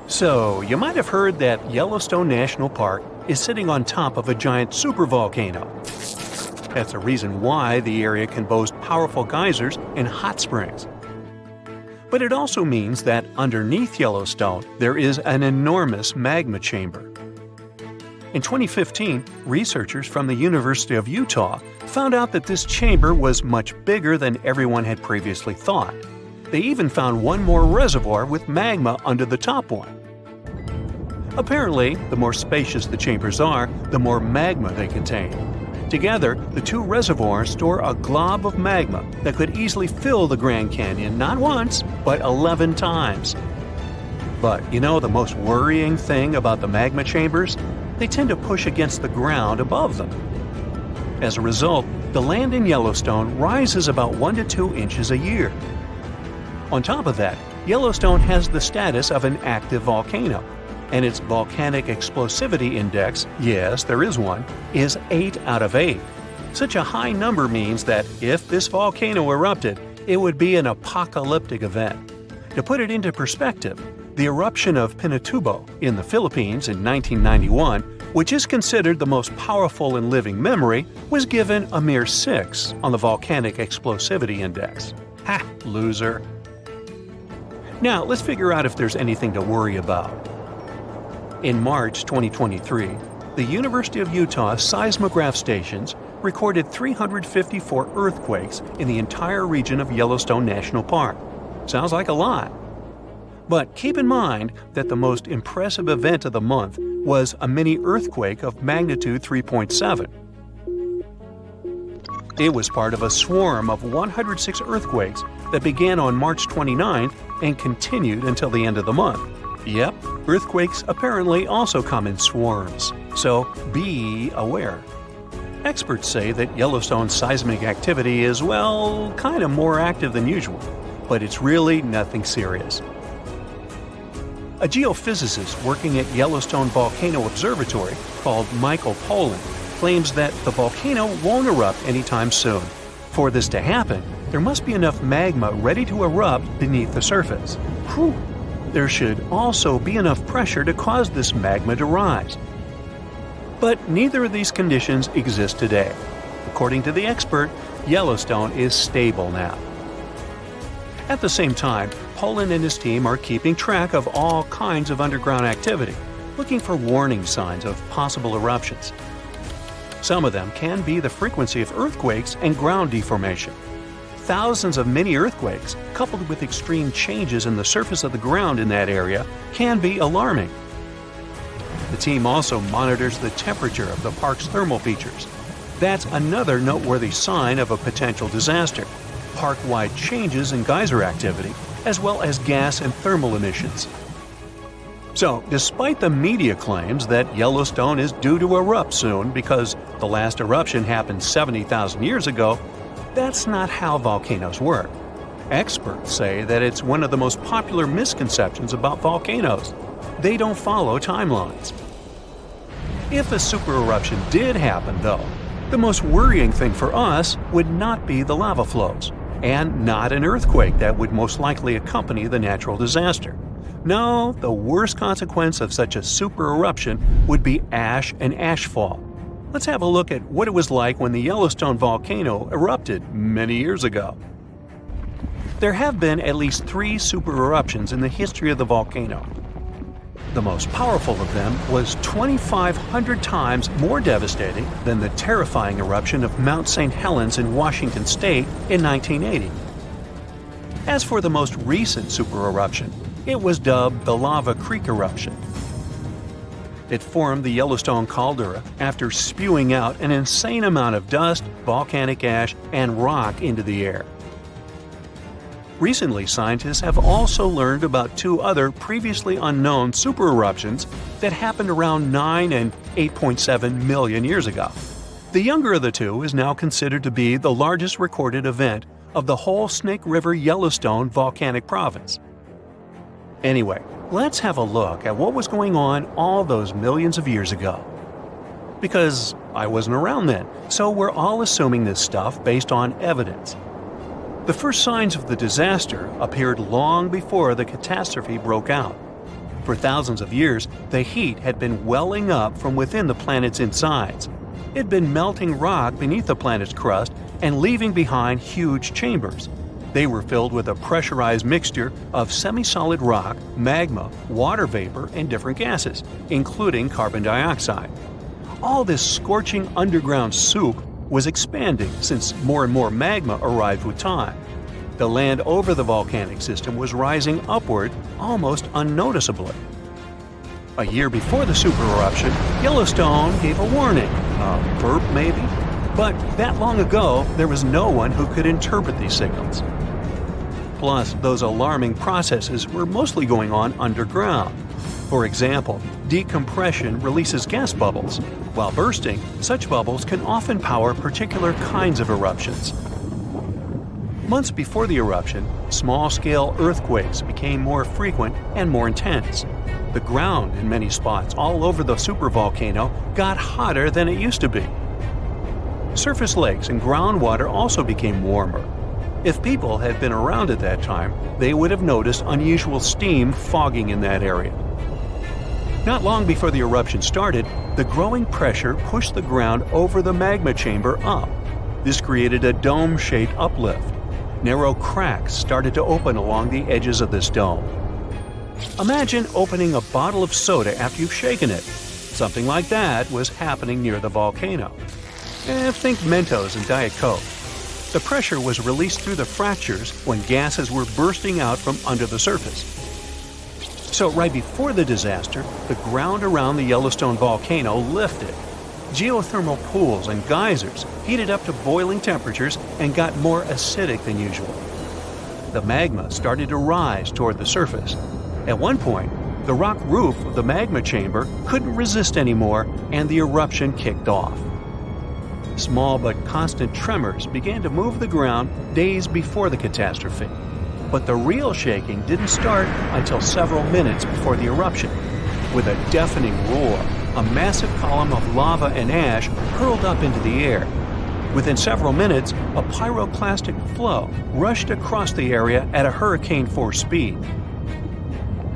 So, you might have heard that Yellowstone National Park is sitting on top of a giant supervolcano. That's a reason why the area can boast powerful geysers and hot springs. But it also means that underneath Yellowstone, there is an enormous magma chamber. In 2015, researchers from the University of Utah found out that this chamber was much bigger than everyone had previously thought. They even found one more reservoir with magma under the top one. Apparently, the more spacious the chambers are, the more magma they contain. Together, the two reservoirs store a glob of magma that could easily fill the Grand Canyon not once, but 11 times. But you know the most worrying thing about the magma chambers? They tend to push against the ground above them. As a result, the land in Yellowstone rises about 1 to 2 inches a year. On top of that, Yellowstone has the status of an active volcano, and its volcanic explosivity index, yes, there is one, is 8 out of 8. Such a high number means that if this volcano erupted, it would be an apocalyptic event. To put it into perspective, the eruption of Pinatubo in the Philippines in 1991, which is considered the most powerful in living memory, was given a mere 6 on the volcanic explosivity index. Ha, loser. Now, let's figure out if there's anything to worry about. In March 2023, the University of Utah seismograph stations recorded 354 earthquakes in the entire region of Yellowstone National Park. Sounds like a lot. But keep in mind that the most impressive event of the month was a mini earthquake of magnitude 3.7. It was part of a swarm of 106 earthquakes that began on March 29th and continued until the end of the month. Yep, earthquakes apparently also come in swarms, so be aware. Experts say that Yellowstone's seismic activity is, well, kind of more active than usual, but it's really nothing serious. A geophysicist working at Yellowstone Volcano Observatory called Michael Pollan claims that the volcano won't erupt anytime soon. For this to happen, there must be enough magma ready to erupt beneath the surface. Whew. There should also be enough pressure to cause this magma to rise. But neither of these conditions exist today. According to the expert, Yellowstone is stable now. At the same time, Pollan and his team are keeping track of all kinds of underground activity, looking for warning signs of possible eruptions. Some of them can be the frequency of earthquakes and ground deformation. Thousands of mini earthquakes, coupled with extreme changes in the surface of the ground in that area, can be alarming. The team also monitors the temperature of the park's thermal features. That's another noteworthy sign of a potential disaster: park-wide changes in geyser activity, as well as gas and thermal emissions. So, despite the media claims that Yellowstone is due to erupt soon because the last eruption happened 70,000 years ago, that's not how volcanoes work. Experts say that it's one of the most popular misconceptions about volcanoes. They don't follow timelines. If a supereruption did happen, though, the most worrying thing for us would not be the lava flows, and not an earthquake that would most likely accompany the natural disaster. No, the worst consequence of such a supereruption would be ash and ashfall. Let's have a look at what it was like when the Yellowstone volcano erupted many years ago. There have been at least 3 supereruptions in the history of the volcano. The most powerful of them was 2,500 times more devastating than the terrifying eruption of Mount St. Helens in Washington state in 1980. As for the most recent supereruption, it was dubbed the Lava Creek eruption. It formed the Yellowstone caldera after spewing out an insane amount of dust, volcanic ash, and rock into the air. Recently, scientists have also learned about 2 other previously unknown supereruptions that happened around 9 and 8.7 million years ago. The younger of the 2 is now considered to be the largest recorded event of the whole Snake River Yellowstone volcanic province. Anyway, let's have a look at what was going on all those millions of years ago. Because I wasn't around then, so we're all assuming this stuff based on evidence. The first signs of the disaster appeared long before the catastrophe broke out. For thousands of years, the heat had been welling up from within the planet's insides. It had been melting rock beneath the planet's crust and leaving behind huge chambers. They were filled with a pressurized mixture of semi-solid rock, magma, water vapor, and different gases, including carbon dioxide. All this scorching underground soup was expanding since more and more magma arrived with time. The land over the volcanic system was rising upward almost unnoticeably. A year before the supereruption, Yellowstone gave a warning, a burp maybe, but that long ago there was no one who could interpret these signals. Plus, those alarming processes were mostly going on underground. For example, decompression releases gas bubbles. While bursting, such bubbles can often power particular kinds of eruptions. Months before the eruption, small-scale earthquakes became more frequent and more intense. The ground in many spots all over the supervolcano got hotter than it used to be. Surface lakes and groundwater also became warmer. If people had been around at that time, they would have noticed unusual steam fogging in that area. Not long before the eruption started, the growing pressure pushed the ground over the magma chamber up. This created a dome-shaped uplift. Narrow cracks started to open along the edges of this dome. Imagine opening a bottle of soda after you've shaken it. Something like that was happening near the volcano. Think Mentos and Diet Coke. The pressure was released through the fractures when gases were bursting out from under the surface. So right before the disaster, the ground around the Yellowstone volcano lifted. Geothermal pools and geysers heated up to boiling temperatures and got more acidic than usual. The magma started to rise toward the surface. At one point, the rock roof of the magma chamber couldn't resist anymore, and the eruption kicked off. Small but constant tremors began to move the ground days before the catastrophe. But the real shaking didn't start until several minutes before the eruption. With a deafening roar, a massive column of lava and ash hurled up into the air. Within several minutes, a pyroclastic flow rushed across the area at a hurricane-force speed.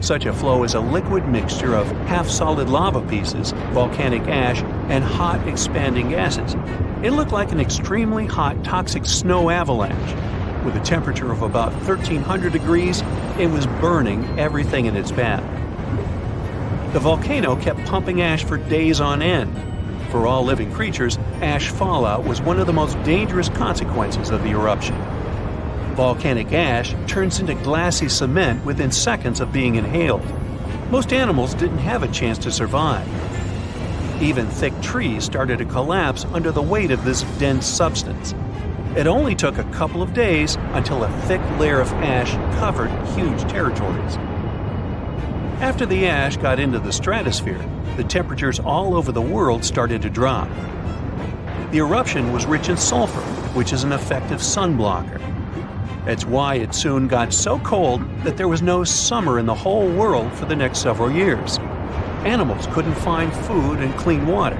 Such a flow is a liquid mixture of half-solid lava pieces, volcanic ash, and hot, expanding gases. It looked like an extremely hot, toxic snow avalanche. With a temperature of about 1,300 degrees, it was burning everything in its path. The volcano kept pumping ash for days on end. For all living creatures, ash fallout was one of the most dangerous consequences of the eruption. Volcanic ash turns into glassy cement within seconds of being inhaled. Most animals didn't have a chance to survive. Even thick trees started to collapse under the weight of this dense substance. It only took a couple of days until a thick layer of ash covered huge territories. After the ash got into the stratosphere, the temperatures all over the world started to drop. The eruption was rich in sulfur, which is an effective sunblocker. That's why it soon got so cold that there was no summer in the whole world for the next several years. Animals couldn't find food and clean water.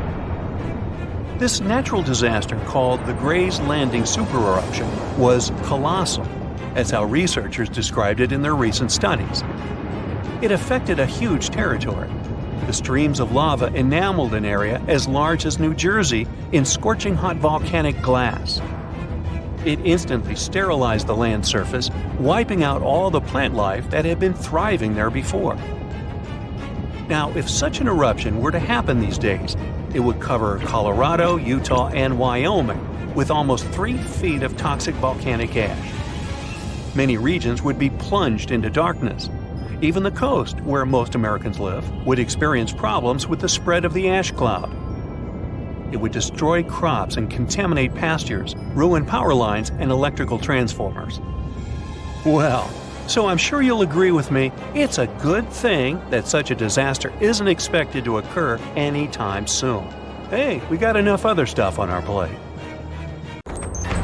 This natural disaster, called the Gray's Landing supereruption, was colossal. That's how researchers described it in their recent studies. It affected a huge territory. The streams of lava enameled an area as large as New Jersey in scorching hot volcanic glass. It instantly sterilized the land surface, wiping out all the plant life that had been thriving there before. Now, if such an eruption were to happen these days, it would cover Colorado, Utah, and Wyoming with almost 3 feet of toxic volcanic ash. Many regions would be plunged into darkness. Even the coast, where most Americans live, would experience problems with the spread of the ash cloud. It would destroy crops and contaminate pastures, ruin power lines and electrical transformers. Well, so I'm sure you'll agree with me, it's a good thing that such a disaster isn't expected to occur anytime soon. Hey, we got enough other stuff on our plate.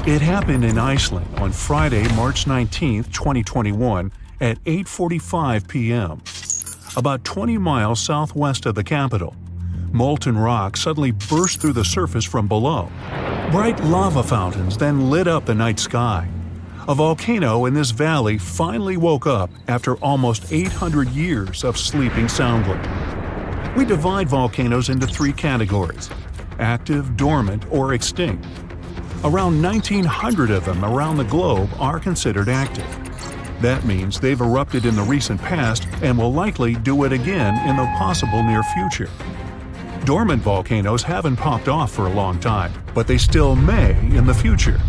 It happened in Iceland on Friday, March 19, 2021, at 8:45 p.m. About 20 miles southwest of the capital. Molten rock suddenly burst through the surface from below. Bright lava fountains then lit up the night sky. A volcano in this valley finally woke up after almost 800 years of sleeping soundly. We divide volcanoes into three categories: active, dormant, or extinct. Around 1,900 of them around the globe are considered active. That means they've erupted in the recent past and will likely do it again in the possible near future. Dormant volcanoes haven't popped off for a long time, but they still may in the future.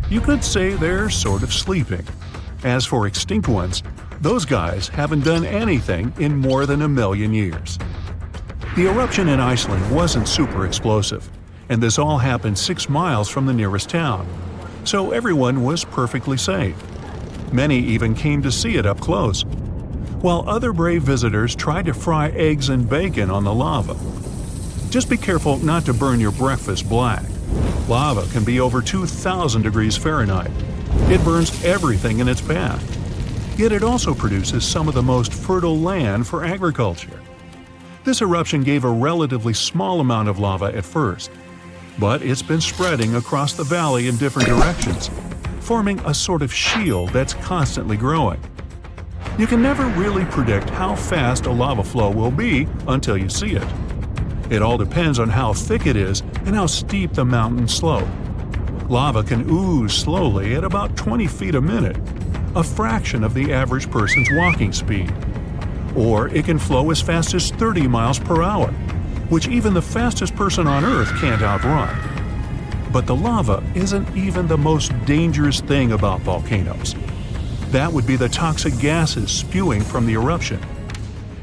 You could say they're sort of sleeping. As for extinct ones, those guys haven't done anything in more than 1 million years. The eruption in Iceland wasn't super explosive, and this all happened 6 miles from the nearest town, so everyone was perfectly safe. Many even came to see it up close, while other brave visitors tried to fry eggs and bacon on the lava. Just be careful not to burn your breakfast black. Lava can be over 2,000 degrees Fahrenheit. It burns everything in its path. Yet it also produces some of the most fertile land for agriculture. This eruption gave a relatively small amount of lava at first, but it's been spreading across the valley in different directions, forming a sort of shield that's constantly growing. You can never really predict how fast a lava flow will be until you see it. It all depends on how thick it is and how steep the mountain slope. Lava can ooze slowly at about 20 feet a minute, a fraction of the average person's walking speed. Or it can flow as fast as 30 miles per hour, which even the fastest person on Earth can't outrun. But the lava isn't even the most dangerous thing about volcanoes. That would be the toxic gases spewing from the eruption.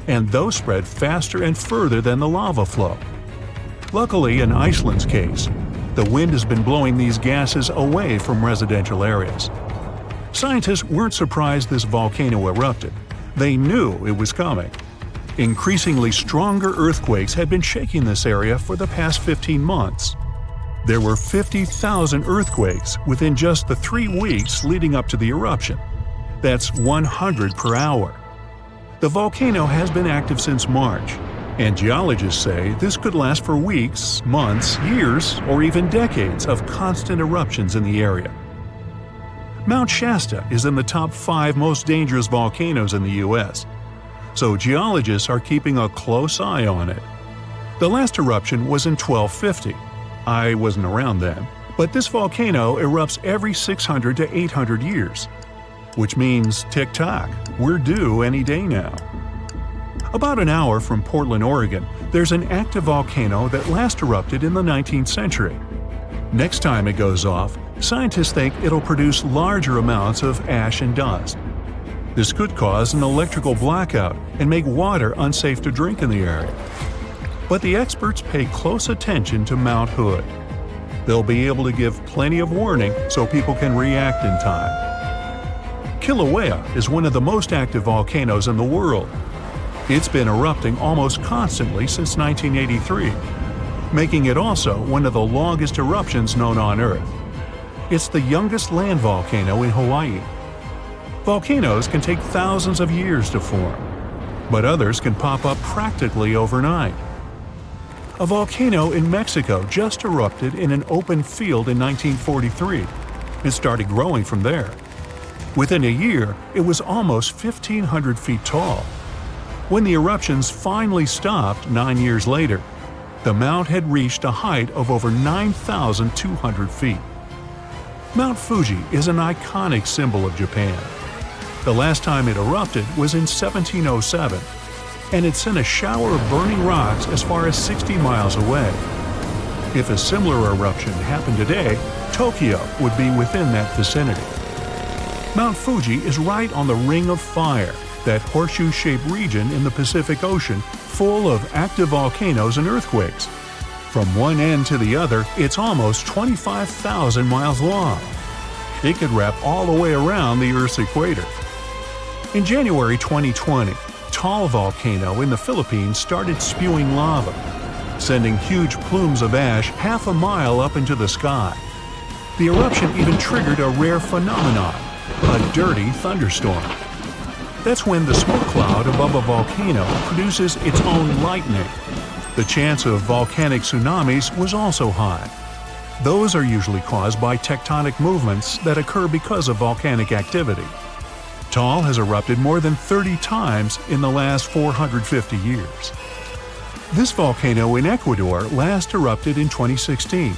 And those spread faster and further than the lava flow. Luckily, in Iceland's case, the wind has been blowing these gases away from residential areas. Scientists weren't surprised this volcano erupted. They knew it was coming. Increasingly stronger earthquakes had been shaking this area for the past 15 months. There were 50,000 earthquakes within just the 3 weeks leading up to the eruption. That's 100 per hour. The volcano has been active since March, and geologists say this could last for weeks, months, years, or even decades of constant eruptions in the area. Mount Shasta is in the top 5 most dangerous volcanoes in the U.S., so geologists are keeping a close eye on it. The last eruption was in 1250. I wasn't around then, but this volcano erupts every 600 to 800 years. Which means, tick-tock, we're due any day now. About an hour from Portland, Oregon, there's an active volcano that last erupted in the 19th century. Next time it goes off, scientists think it'll produce larger amounts of ash and dust. This could cause an electrical blackout and make water unsafe to drink in the area. But the experts pay close attention to Mount Hood. They'll be able to give plenty of warning so people can react in time. Kilauea is one of the most active volcanoes in the world. It's been erupting almost constantly since 1983, making it also one of the longest eruptions known on Earth. It's the youngest land volcano in Hawaii. Volcanoes can take thousands of years to form, but others can pop up practically overnight. A volcano in Mexico just erupted in an open field in 1943 and started growing from there. Within a year, it was almost 1,500 feet tall. When the eruptions finally stopped 9 years later, the mount had reached a height of over 9,200 feet. Mount Fuji is an iconic symbol of Japan. The last time it erupted was in 1707, and it sent a shower of burning rocks as far as 60 miles away. If a similar eruption happened today, Tokyo would be within that vicinity. Mount Fuji is right on the Ring of Fire, that horseshoe-shaped region in the Pacific Ocean full of active volcanoes and earthquakes. From one end to the other, it's almost 25,000 miles long. It could wrap all the way around the Earth's equator. In January 2020, Taal volcano in the Philippines started spewing lava, sending huge plumes of ash half a mile up into the sky. The eruption even triggered a rare phenomenon, a dirty thunderstorm. That's when the smoke cloud above a volcano produces its own lightning. The chance of volcanic tsunamis was also high. Those are usually caused by tectonic movements that occur because of volcanic activity. Taal has erupted more than 30 times in the last 450 years. This volcano in Ecuador last erupted in 2016.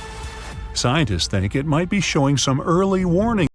Scientists think it might be showing some early warning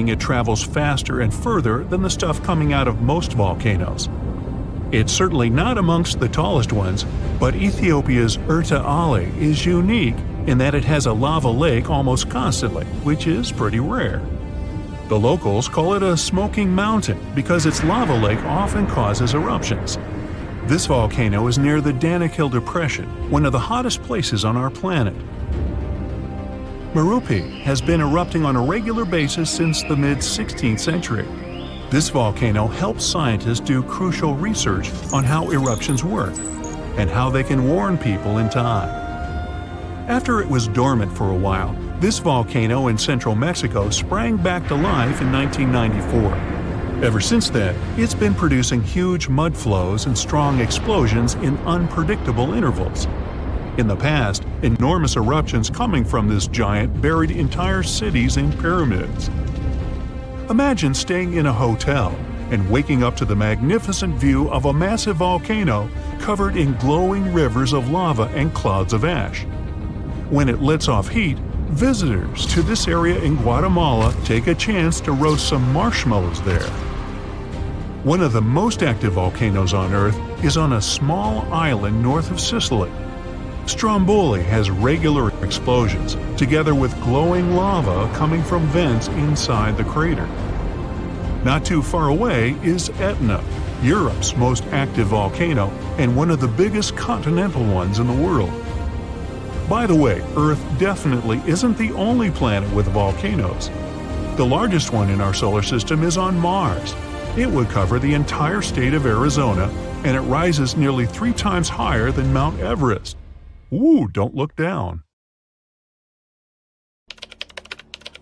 it travels faster and further than the stuff coming out of most volcanoes. It's certainly not amongst the tallest ones, but Ethiopia's Erta Ale is unique in that it has a lava lake almost constantly, which is pretty rare. The locals call it a smoking mountain because its lava lake often causes eruptions. This volcano is near the Danakil Depression, one of the hottest places on our planet. Merupi has been erupting on a regular basis since the mid-16th century. This volcano helps scientists do crucial research on how eruptions work and how they can warn people in time. After it was dormant for a while, this volcano in central Mexico sprang back to life in 1994. Ever since then, it's been producing huge mud flows and strong explosions in unpredictable intervals. In the past, enormous eruptions coming from this giant buried entire cities in pyramids. Imagine staying in a hotel and waking up to the magnificent view of a massive volcano covered in glowing rivers of lava and clouds of ash. When it lets off heat, visitors to this area in Guatemala take a chance to roast some marshmallows there. One of the most active volcanoes on Earth is on a small island north of Sicily. Stromboli has regular explosions, together with glowing lava coming from vents inside the crater. Not too far away is Etna, Europe's most active volcano and one of the biggest continental ones in the world. By the way, Earth definitely isn't the only planet with volcanoes. The largest one in our solar system is on Mars. It would cover the entire state of Arizona, and it rises nearly 3 times higher than Mount Everest. Ooh, don't look down.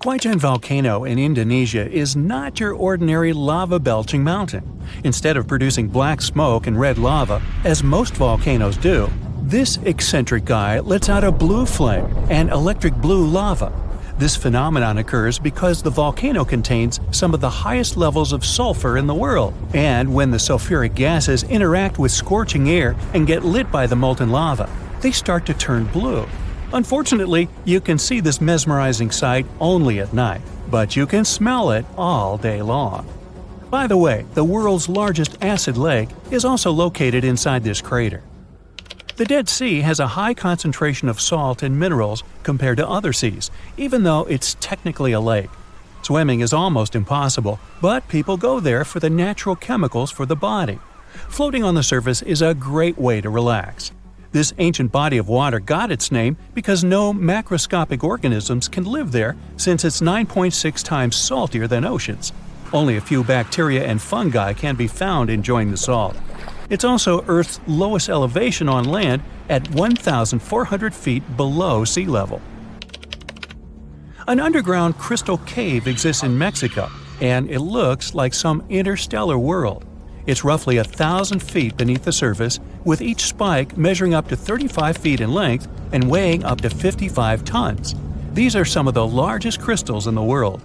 Guaijen Volcano in Indonesia is not your ordinary lava-belching mountain. Instead of producing black smoke and red lava, as most volcanoes do, This eccentric guy lets out a blue flame and electric blue lava. This phenomenon occurs because the volcano contains some of the highest levels of sulfur in the world, and when the sulfuric gases interact with scorching air and get lit by the molten lava, they start to turn blue. Unfortunately, you can see this mesmerizing sight only at night, but you can smell it all day long. By the way, the world's largest acid lake is also located inside this crater. The Dead Sea has a high concentration of salt and minerals compared to other seas, even though it's technically a lake. Swimming is almost impossible, but people go there for the natural chemicals for the body. Floating on the surface is a great way to relax. This ancient body of water got its name because no macroscopic organisms can live there since it's 9.6 times saltier than oceans. Only a few bacteria and fungi can be found enjoying the salt. It's also Earth's lowest elevation on land at 1,400 feet below sea level. An underground crystal cave exists in Mexico, and it looks like some interstellar world. It's roughly 1,000 feet beneath the surface, with each spike measuring up to 35 feet in length and weighing up to 55 tons. These are some of the largest crystals in the world.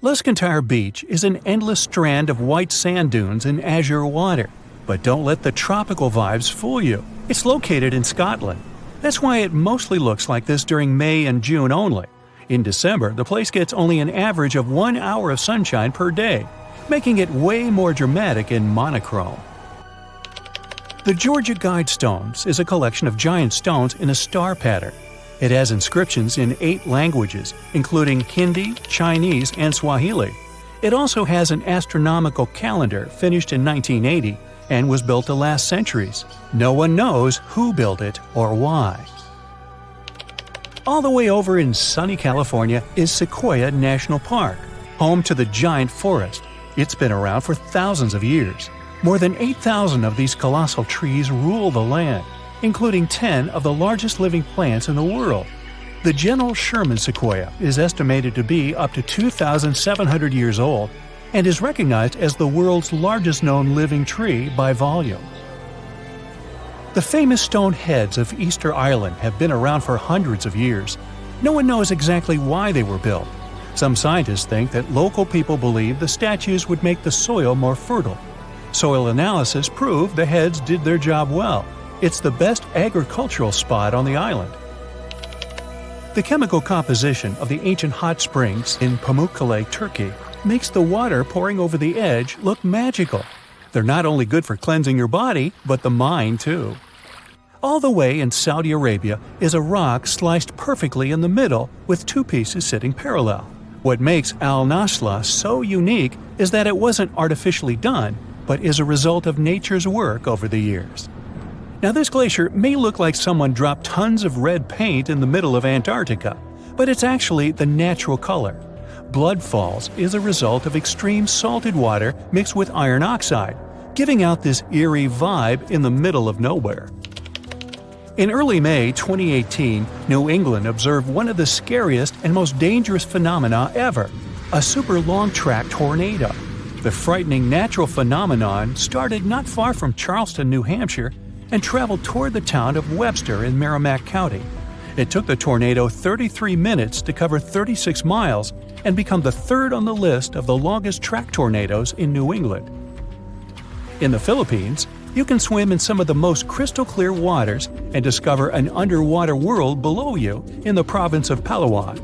Luscantire Beach is an endless strand of white sand dunes and azure water. But don't let the tropical vibes fool you. It's located in Scotland. That's why it mostly looks like this during May and June only. In December, the place gets only an average of 1 hour of sunshine per day, making it way more dramatic and monochrome. The Georgia Guidestones is a collection of giant stones in a star pattern. It has inscriptions in 8 languages, including Hindi, Chinese, and Swahili. It also has an astronomical calendar finished in 1980 and was built to last centuries. No one knows who built it or why. All the way over in sunny California is Sequoia National Park, home to the giant forest. It's been around for thousands of years. More than 8,000 of these colossal trees rule the land, including 10 of the largest living plants in the world. The General Sherman sequoia is estimated to be up to 2,700 years old and is recognized as the world's largest known living tree by volume. The famous stone heads of Easter Island have been around for hundreds of years. No one knows exactly why they were built. Some scientists think that local people believe the statues would make the soil more fertile. Soil analysis proved the heads did their job well. It's the best agricultural spot on the island. The chemical composition of the ancient hot springs in Pamukkale, Turkey, makes the water pouring over the edge look magical. They're not only good for cleansing your body, but the mind too. All the way in Saudi Arabia is a rock sliced perfectly in the middle with 2 pieces sitting parallel. What makes Al Nasla so unique is that it wasn't artificially done, but is a result of nature's work over the years. Now, this glacier may look like someone dropped tons of red paint in the middle of Antarctica, but it's actually the natural color. Blood Falls is a result of extreme salted water mixed with iron oxide, giving out this eerie vibe in the middle of nowhere. In early May 2018, New England observed one of the scariest and most dangerous phenomena ever, a super long-track tornado. The frightening natural phenomenon started not far from Charleston, New Hampshire, and traveled toward the town of Webster in Merrimack County. It took the tornado 33 minutes to cover 36 miles and become the 3rd on the list of the longest track tornadoes in New England. In the Philippines, you can swim in some of the most crystal-clear waters and discover an underwater world below you in the province of Palawan.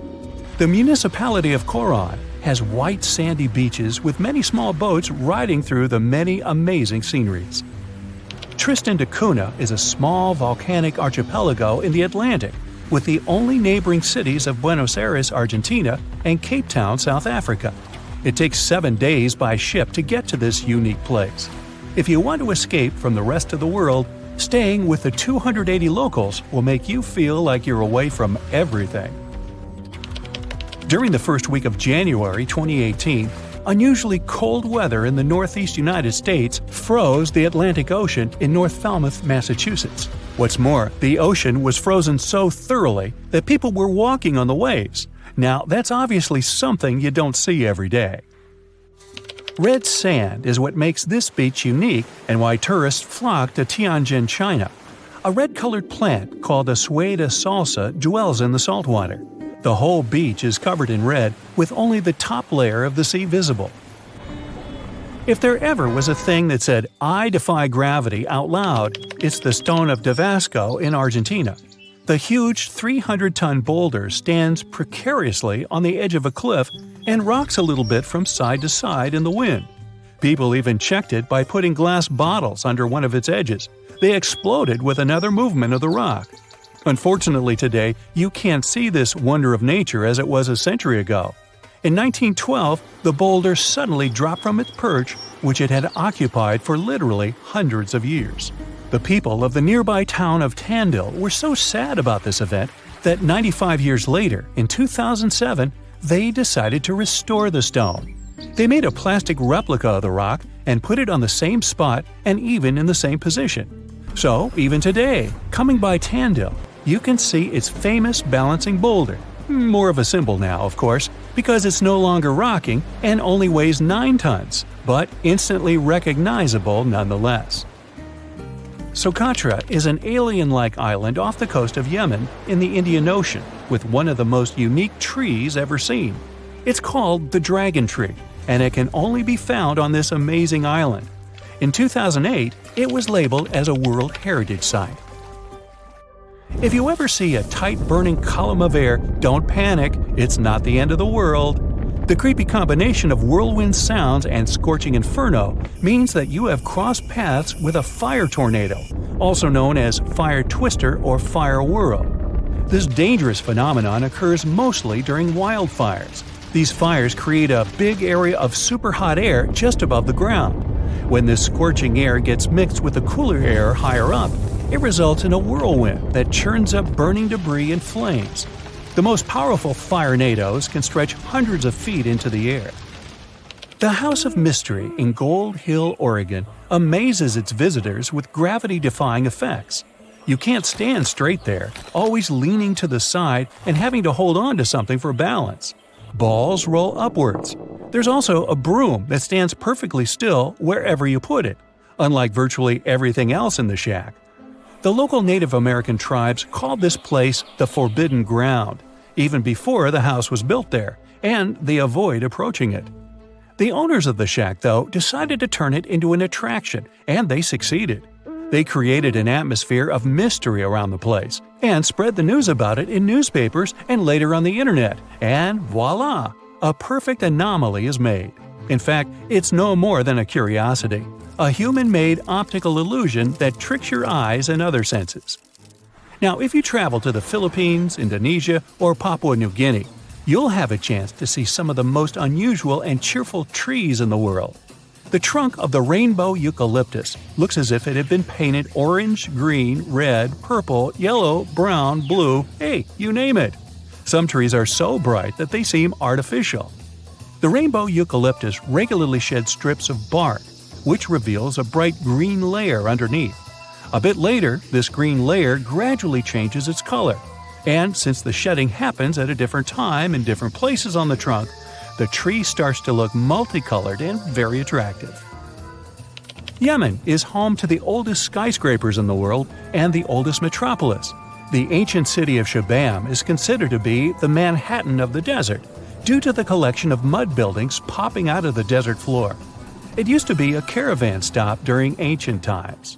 The municipality of Coron has white sandy beaches with many small boats riding through the many amazing sceneries. Tristan da Cunha is a small volcanic archipelago in the Atlantic, with the only neighboring cities of Buenos Aires, Argentina, and Cape Town, South Africa. It takes 7 days by ship to get to this unique place. If you want to escape from the rest of the world, staying with the 280 locals will make you feel like you're away from everything. During the first week of January 2018, unusually cold weather in the northeast United States froze the Atlantic Ocean in North Falmouth, Massachusetts. What's more, the ocean was frozen so thoroughly that people were walking on the waves. Now, that's obviously something you don't see every day. Red sand is what makes this beach unique and why tourists flock to Tianjin, China. A red-colored plant called a sueda salsa dwells in the saltwater. The whole beach is covered in red, with only the top layer of the sea visible. If there ever was a thing that said, "I defy gravity" out loud, it's the stone of Davasco in Argentina. The huge 300-ton boulder stands precariously on the edge of a cliff and rocks a little bit from side to side in the wind. People even checked it by putting glass bottles under one of its edges. They exploded with another movement of the rock. Unfortunately today, you can't see this wonder of nature as it was a century ago. In 1912, the boulder suddenly dropped from its perch, which it had occupied for literally hundreds of years. The people of the nearby town of Tandil were so sad about this event that 95 years later, in 2007, they decided to restore the stone. They made a plastic replica of the rock and put it on the same spot and even in the same position. So, even today, coming by Tandil, you can see its famous balancing boulder. More of a symbol now, of course, because it's no longer rocking and only weighs 9 tons, but instantly recognizable nonetheless. Socotra is an alien-like island off the coast of Yemen in the Indian Ocean, with one of the most unique trees ever seen. It's called the dragon tree, and it can only be found on this amazing island. In 2008, it was labeled as a World Heritage Site. If you ever see a tight burning column of air, don't panic, it's not the end of the world. The creepy combination of whirlwind sounds and scorching inferno means that you have crossed paths with a fire tornado, also known as fire twister or fire whirl. This dangerous phenomenon occurs mostly during wildfires. These fires create a big area of superhot air just above the ground. When this scorching air gets mixed with the cooler air higher up, it results in a whirlwind that churns up burning debris and flames. The most powerful firenadoes can stretch hundreds of feet into the air. The House of Mystery in Gold Hill, Oregon, amazes its visitors with gravity-defying effects. You can't stand straight there, always leaning to the side and having to hold on to something for balance. Balls roll upwards. There's also a broom that stands perfectly still wherever you put it, unlike virtually everything else in the shack. The local Native American tribes called this place the Forbidden Ground, even before the house was built there, and they avoid approaching it. The owners of the shack, though, decided to turn it into an attraction, and they succeeded. They created an atmosphere of mystery around the place, and spread the news about it in newspapers and later on the internet, and voila! A perfect anomaly is made. In fact, it's no more than a curiosity. A human-made optical illusion that tricks your eyes and other senses. Now, if you travel to the Philippines, Indonesia, or Papua New Guinea, you'll have a chance to see some of the most unusual and cheerful trees in the world. The trunk of the rainbow eucalyptus looks as if it had been painted orange, green, red, purple, yellow, brown, blue, hey, you name it. Some trees are so bright that they seem artificial. The rainbow eucalyptus regularly sheds strips of bark, which reveals a bright green layer underneath. A bit later, this green layer gradually changes its color, and since the shedding happens at a different time in different places on the trunk, the tree starts to look multicolored and very attractive. Yemen is home to the oldest skyscrapers in the world and the oldest metropolis. The ancient city of Shabam is considered to be the Manhattan of the desert, due to the collection of mud buildings popping out of the desert floor. It used to be a caravan stop during ancient times.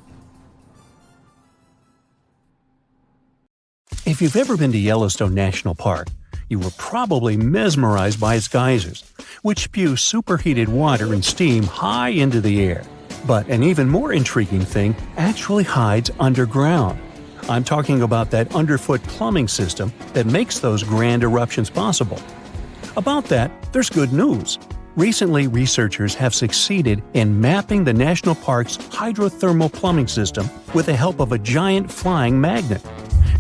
If you've ever been to Yellowstone National Park, you were probably mesmerized by its geysers, which spew superheated water and steam high into the air. But an even more intriguing thing actually hides underground. I'm talking about that underfoot plumbing system that makes those grand eruptions possible. About that, there's good news. Recently, researchers have succeeded in mapping the national park's hydrothermal plumbing system with the help of a giant flying magnet.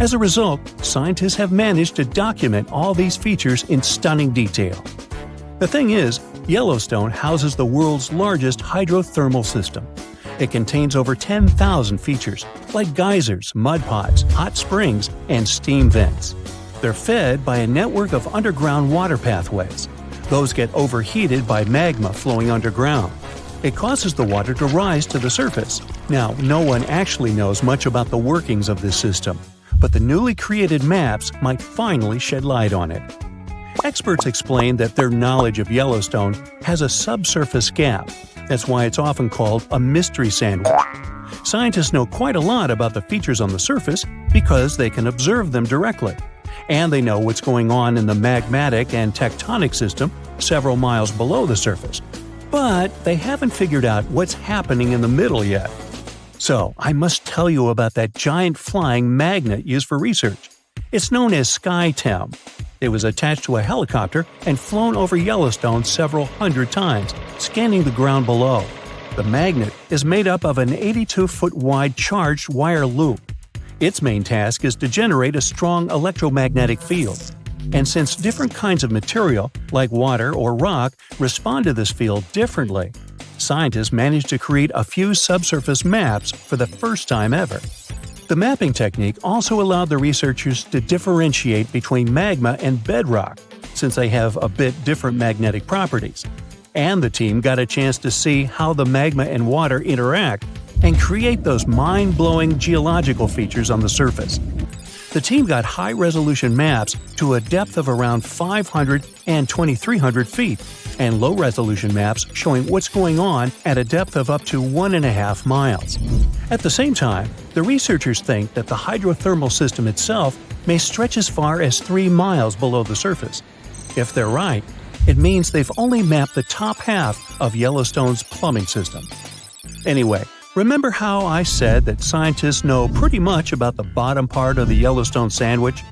As a result, scientists have managed to document all these features in stunning detail. The thing is, Yellowstone houses the world's largest hydrothermal system. It contains over 10,000 features, like geysers, mud pots, hot springs, and steam vents. They're fed by a network of underground water pathways. Those get overheated by magma flowing underground. It causes the water to rise to the surface. Now, no one actually knows much about the workings of this system, but the newly created maps might finally shed light on it. Experts explain that their knowledge of Yellowstone has a subsurface gap. That's why it's often called a mystery sandwich. Scientists know quite a lot about the features on the surface because they can observe them directly. And they know what's going on in the magmatic and tectonic system several miles below the surface. But they haven't figured out what's happening in the middle yet. So, I must tell you about that giant flying magnet used for research. It's known as SkyTem. It was attached to a helicopter and flown over Yellowstone several hundred times, scanning the ground below. The magnet is made up of an 82-foot-wide charged wire loop. Its main task is to generate a strong electromagnetic field. And since different kinds of material, like water or rock, respond to this field differently, scientists managed to create a few subsurface maps for the first time ever. The mapping technique also allowed the researchers to differentiate between magma and bedrock, since they have a bit different magnetic properties. And the team got a chance to see how the magma and water interact and create those mind-blowing geological features on the surface. The team got high-resolution maps to a depth of around 500 and 2,300 feet, and low-resolution maps showing what's going on at a depth of up to 1.5 miles. At the same time, the researchers think that the hydrothermal system itself may stretch as far as 3 miles below the surface. If they're right, it means they've only mapped the top half of Yellowstone's plumbing system. Anyway, remember how I said that scientists know pretty much about the bottom part of the Yellowstone sandwich?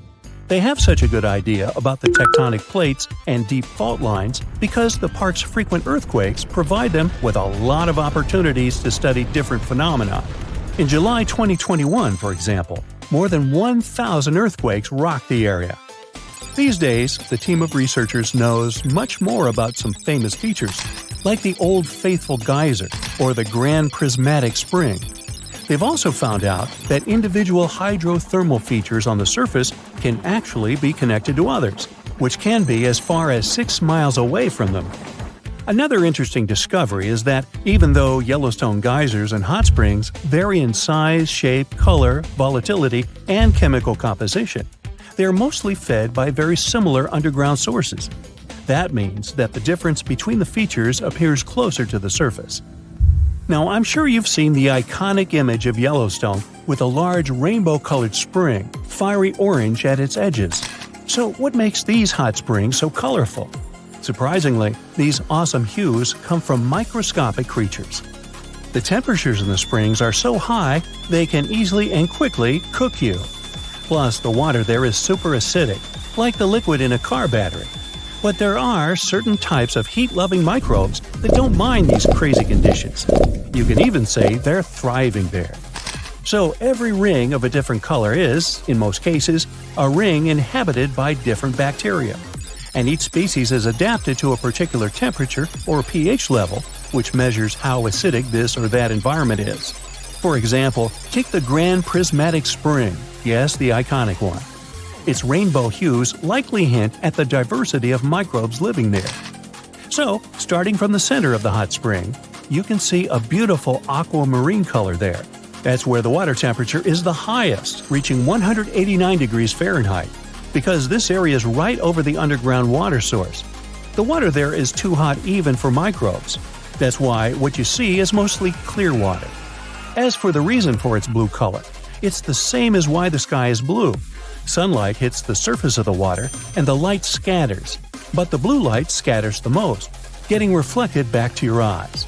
They have such a good idea about the tectonic plates and deep fault lines because the park's frequent earthquakes provide them with a lot of opportunities to study different phenomena. In July 2021, for example, more than 1,000 earthquakes rocked the area. These days, the team of researchers knows much more about some famous features, like the Old Faithful Geyser or the Grand Prismatic Spring. They've also found out that individual hydrothermal features on the surface can actually be connected to others, which can be as far as 6 miles away from them. Another interesting discovery is that even though Yellowstone geysers and hot springs vary in size, shape, color, volatility, and chemical composition, they are mostly fed by very similar underground sources. That means that the difference between the features appears closer to the surface. Now, I'm sure you've seen the iconic image of Yellowstone with a large rainbow-colored spring, fiery orange at its edges. So what makes these hot springs so colorful? Surprisingly, these awesome hues come from microscopic creatures. The temperatures in the springs are so high, they can easily and quickly cook you. Plus, the water there is super acidic, like the liquid in a car battery. But there are certain types of heat-loving microbes that don't mind these crazy conditions. You can even say they're thriving there. So every ring of a different color is, in most cases, a ring inhabited by different bacteria. And each species is adapted to a particular temperature or pH level, which measures how acidic this or that environment is. For example, take the Grand Prismatic Spring, yes, the iconic one. Its rainbow hues likely hint at the diversity of microbes living there. So, starting from the center of the hot spring, you can see a beautiful aquamarine color there. That's where the water temperature is the highest, reaching 189 degrees Fahrenheit, because this area is right over the underground water source. The water there is too hot even for microbes. That's why what you see is mostly clear water. As for the reason for its blue color, it's the same as why the sky is blue. Sunlight hits the surface of the water and the light scatters, but the blue light scatters the most, getting reflected back to your eyes.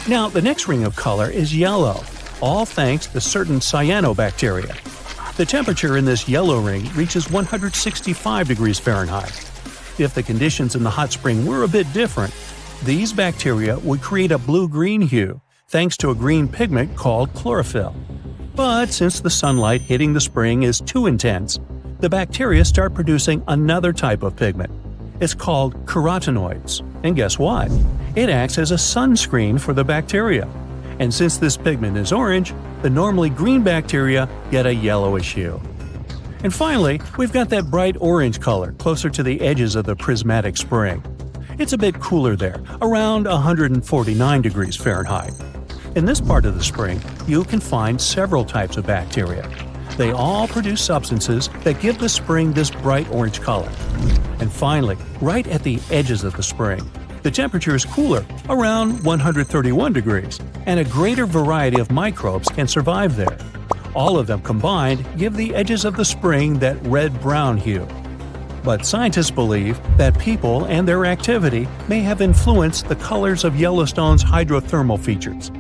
Now, the next ring of color is yellow, all thanks to certain cyanobacteria. The temperature in this yellow ring reaches 165 degrees Fahrenheit. If the conditions in the hot spring were a bit different, these bacteria would create a blue-green hue, thanks to a green pigment called chlorophyll. But since the sunlight hitting the spring is too intense, the bacteria start producing another type of pigment. It's called carotenoids. And guess what? It acts as a sunscreen for the bacteria. And since this pigment is orange, the normally green bacteria get a yellowish hue. And finally, we've got that bright orange color closer to the edges of the prismatic spring. It's a bit cooler there, around 149 degrees Fahrenheit. In this part of the spring, you can find several types of bacteria. They all produce substances that give the spring this bright orange color. And finally, right at the edges of the spring, the temperature is cooler, around 131 degrees, and a greater variety of microbes can survive there. All of them combined give the edges of the spring that red-brown hue. But scientists believe that people and their activity may have influenced the colors of Yellowstone's hydrothermal features.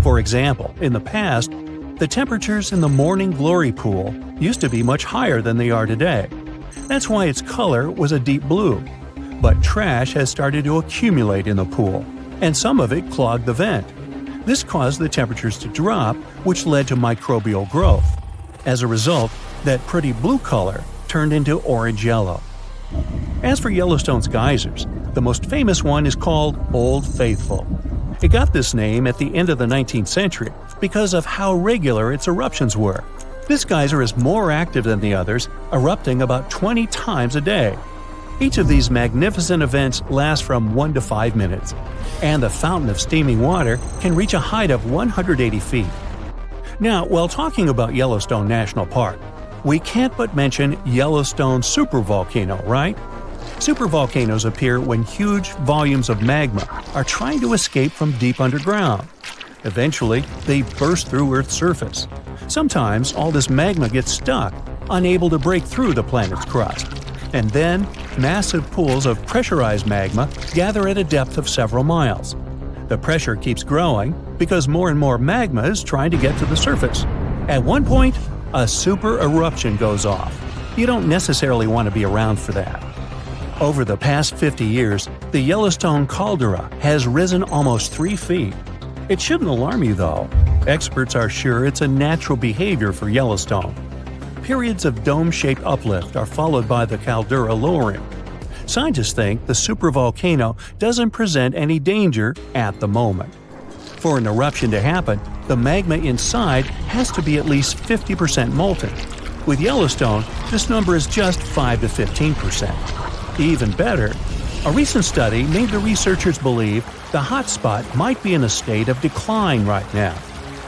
For example, in the past, the temperatures in the Morning Glory Pool used to be much higher than they are today. That's why its color was a deep blue. But trash has started to accumulate in the pool, and some of it clogged the vent. This caused the temperatures to drop, which led to microbial growth. As a result, that pretty blue color turned into orange-yellow. As for Yellowstone's geysers, the most famous one is called Old Faithful. It got this name at the end of the 19th century because of how regular its eruptions were. This geyser is more active than the others, erupting about 20 times a day. Each of these magnificent events lasts from 1 to 5 minutes, and the fountain of steaming water can reach a height of 180 feet. Now, while talking about Yellowstone National Park, we can't but mention Yellowstone supervolcano, right? Supervolcanoes appear when huge volumes of magma are trying to escape from deep underground. Eventually, they burst through Earth's surface. Sometimes all this magma gets stuck, unable to break through the planet's crust. And then, massive pools of pressurized magma gather at a depth of several miles. The pressure keeps growing because more and more magma is trying to get to the surface. At one point, a super eruption goes off. You don't necessarily want to be around for that. Over the past 50 years, the Yellowstone caldera has risen almost 3 feet. It shouldn't alarm you, though. Experts are sure it's a natural behavior for Yellowstone. Periods of dome-shaped uplift are followed by the caldera lowering. Scientists think the supervolcano doesn't present any danger at the moment. For an eruption to happen, the magma inside has to be at least 50% molten. With Yellowstone, this number is just 5 to 15%. Even better, a recent study made the researchers believe the hotspot might be in a state of decline right now,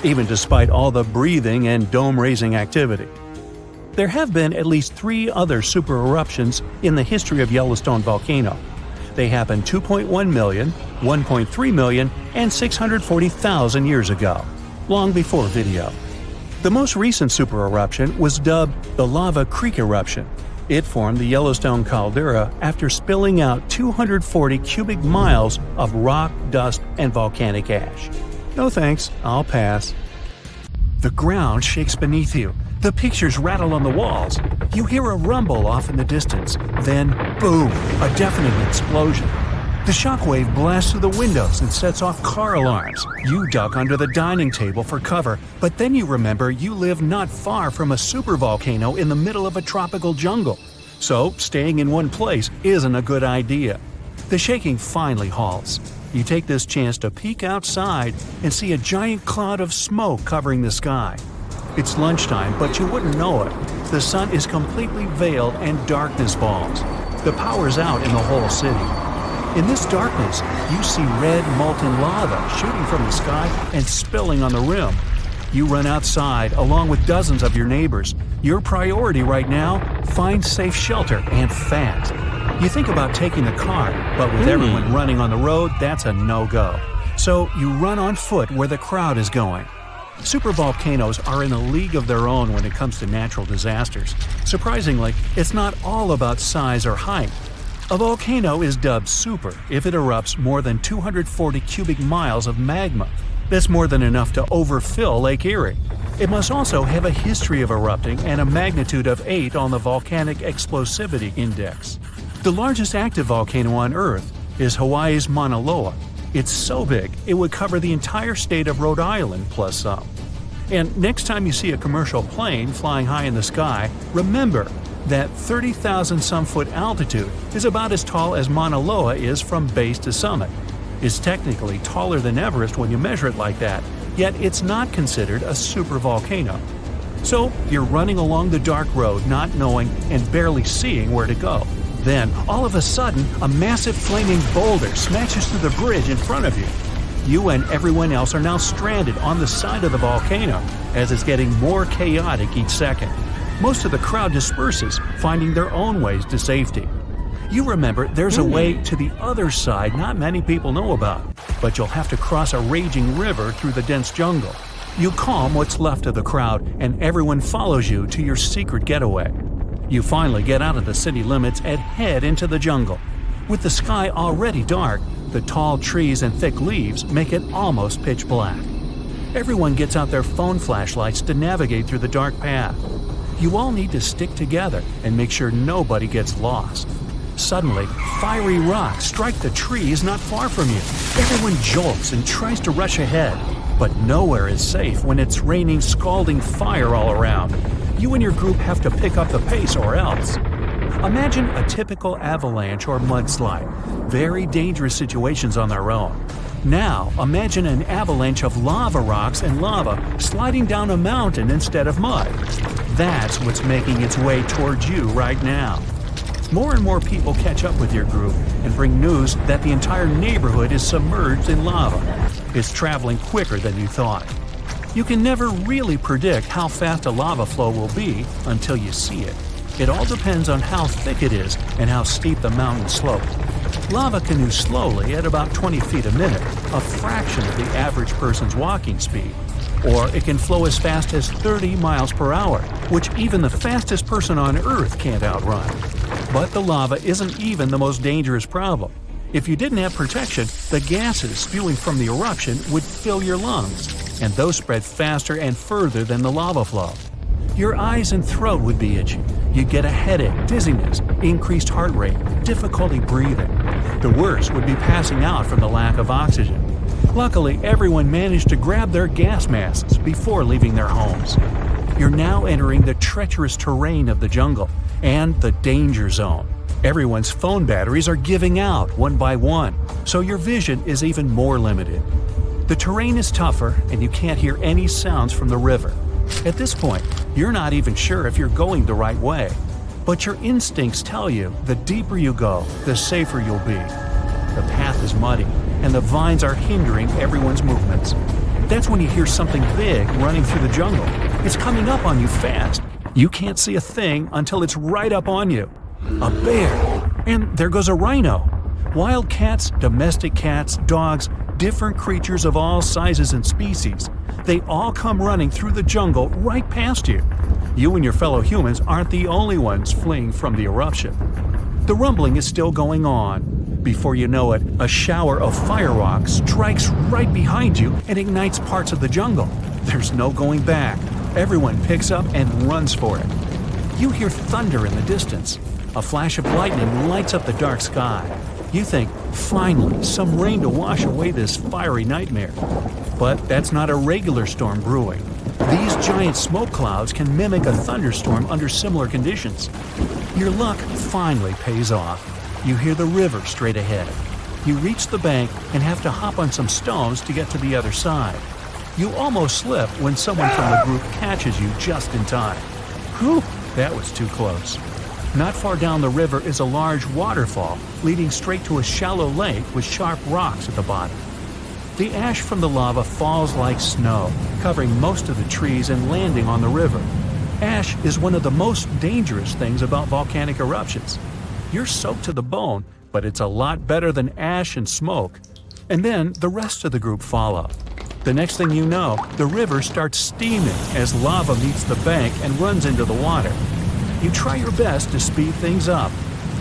even despite all the breathing and dome-raising activity. There have been at least 3 other super eruptions in the history of Yellowstone volcano. They happened 2.1 million, 1.3 million, and 640,000 years ago, long before video. The most recent super eruption was dubbed the Lava Creek eruption. It formed the Yellowstone caldera after spilling out 240 cubic miles of rock, dust, and volcanic ash. No thanks, I'll pass. The ground shakes beneath you. The pictures rattle on the walls. You hear a rumble off in the distance. Then, boom, a deafening explosion. The shockwave blasts through the windows and sets off car alarms. You duck under the dining table for cover, but then you remember you live not far from a supervolcano in the middle of a tropical jungle. So, staying in one place isn't a good idea. The shaking finally halts. You take this chance to peek outside and see a giant cloud of smoke covering the sky. It's lunchtime, but you wouldn't know it. The sun is completely veiled and darkness falls. The power's out in the whole city. In this darkness, you see red molten lava shooting from the sky and spilling on the rim. You run outside along with dozens of your neighbors. Your priority right now? Find safe shelter and fast. You think about taking the car, but with everyone running on the road, that's a no-go. So you run on foot where the crowd is going. Supervolcanoes are in a league of their own when it comes to natural disasters. Surprisingly, it's not all about size or height. A volcano is dubbed super if it erupts more than 240 cubic miles of magma. That's more than enough to overfill Lake Erie. It must also have a history of erupting and a magnitude of 8 on the Volcanic Explosivity Index. The largest active volcano on Earth is Hawaii's Mauna Loa. It's so big, it would cover the entire state of Rhode Island plus some. And next time you see a commercial plane flying high in the sky, remember that 30,000-some-foot altitude is about as tall as Mauna Loa is from base to summit. It's technically taller than Everest when you measure it like that, yet it's not considered a supervolcano. So you're running along the dark road not knowing and barely seeing where to go. Then, all of a sudden, a massive flaming boulder smashes through the bridge in front of you. You and everyone else are now stranded on the side of the volcano, as it's getting more chaotic each second. Most of the crowd disperses, finding their own ways to safety. You remember there's a way to the other side not many people know about, but you'll have to cross a raging river through the dense jungle. You calm what's left of the crowd, and everyone follows you to your secret getaway. You finally get out of the city limits and head into the jungle. With the sky already dark, the tall trees and thick leaves make it almost pitch black. Everyone gets out their phone flashlights to navigate through the dark path. You all need to stick together and make sure nobody gets lost. Suddenly, fiery rocks strike the trees not far from you. Everyone jolts and tries to rush ahead, but nowhere is safe when it's raining scalding fire all around. You and your group have to pick up the pace or else. Imagine a typical avalanche or mudslide, very dangerous situations on their own. Now, imagine an avalanche of lava rocks and lava sliding down a mountain instead of mud. That's what's making its way towards you right now. More and more people catch up with your group and bring news that the entire neighborhood is submerged in lava. It's traveling quicker than you thought. You can never really predict how fast a lava flow will be until you see it. It all depends on how thick it is and how steep the mountain slope. Lava can move slowly at about 20 feet a minute, a fraction of the average person's walking speed. Or it can flow as fast as 30 miles per hour, which even the fastest person on Earth can't outrun. But the lava isn't even the most dangerous problem. If you didn't have protection, the gases spewing from the eruption would fill your lungs, and those spread faster and further than the lava flow. Your eyes and throat would be itchy. You'd get a headache, dizziness, increased heart rate, difficulty breathing. The worst would be passing out from the lack of oxygen. Luckily, everyone managed to grab their gas masks before leaving their homes. You're now entering the treacherous terrain of the jungle and the danger zone. Everyone's phone batteries are giving out one by one, so your vision is even more limited. The terrain is tougher and you can't hear any sounds from the river. At this point, you're not even sure if you're going the right way. But your instincts tell you the deeper you go, the safer you'll be. The path is muddy, and the vines are hindering everyone's movements. That's when you hear something big running through the jungle. It's coming up on you fast. You can't see a thing until it's right up on you. A bear! And there goes a rhino. Wild cats, domestic cats, dogs, different creatures of all sizes and species. They all come running through the jungle right past you. You and your fellow humans aren't the only ones fleeing from the eruption. The rumbling is still going on. Before you know it, a shower of fire rocks strikes right behind you and ignites parts of the jungle. There's no going back. Everyone picks up and runs for it. You hear thunder in the distance. A flash of lightning lights up the dark sky. You think, finally, some rain to wash away this fiery nightmare. But that's not a regular storm brewing. These giant smoke clouds can mimic a thunderstorm under similar conditions. Your luck finally pays off. You hear the river straight ahead. You reach the bank and have to hop on some stones to get to the other side. You almost slip when someone from the group catches you just in time. Whew, that was too close. Not far down the river is a large waterfall leading straight to a shallow lake with sharp rocks at the bottom. The ash from the lava falls like snow, covering most of the trees and landing on the river. Ash is one of the most dangerous things about volcanic eruptions. You're soaked to the bone, but it's a lot better than ash and smoke. And then the rest of the group follow. The next thing you know, the river starts steaming as lava meets the bank and runs into the water. You try your best to speed things up.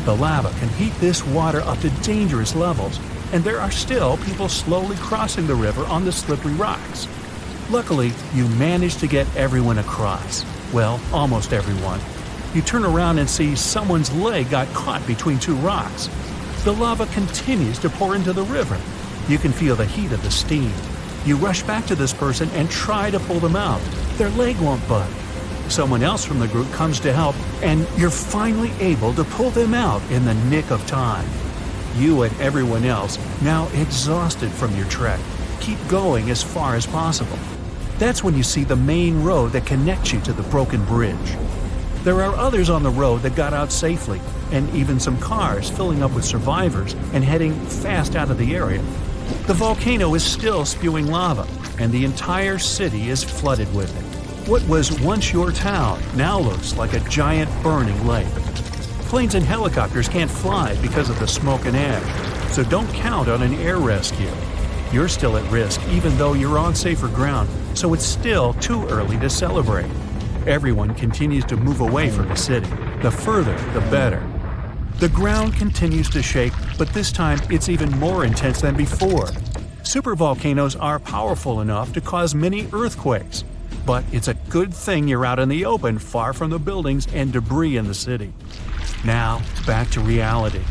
The lava can heat this water up to dangerous levels, and there are still people slowly crossing the river on the slippery rocks. Luckily, you manage to get everyone across. Well, almost everyone. You turn around and see someone's leg got caught between two rocks. The lava continues to pour into the river. You can feel the heat of the steam. You rush back to this person and try to pull them out. Their leg won't budge. Someone else from the group comes to help, and you're finally able to pull them out in the nick of time. You and everyone else, now exhausted from your trek, keep going as far as possible. That's when you see the main road that connects you to the broken bridge. There are others on the road that got out safely, and even some cars filling up with survivors and heading fast out of the area. The volcano is still spewing lava, and the entire city is flooded with it. What was once your town now looks like a giant burning lake. Planes and helicopters can't fly because of the smoke and ash, so don't count on an air rescue. You're still at risk even though you're on safer ground, so it's still too early to celebrate. Everyone continues to move away from the city. The further, the better. The ground continues to shake, but this time it's even more intense than before. Supervolcanoes are powerful enough to cause many earthquakes, but it's a good thing you're out in the open, far from the buildings and debris in the city. Now, back to reality.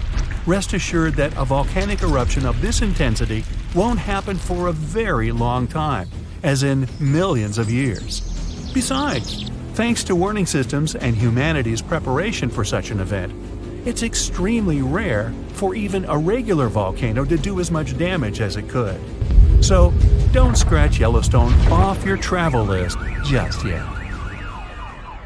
Rest assured that a volcanic eruption of this intensity won't happen for a very long time, as in millions of years. Besides, thanks to warning systems and humanity's preparation for such an event, it's extremely rare for even a regular volcano to do as much damage as it could. So, don't scratch Yellowstone off your travel list just yet.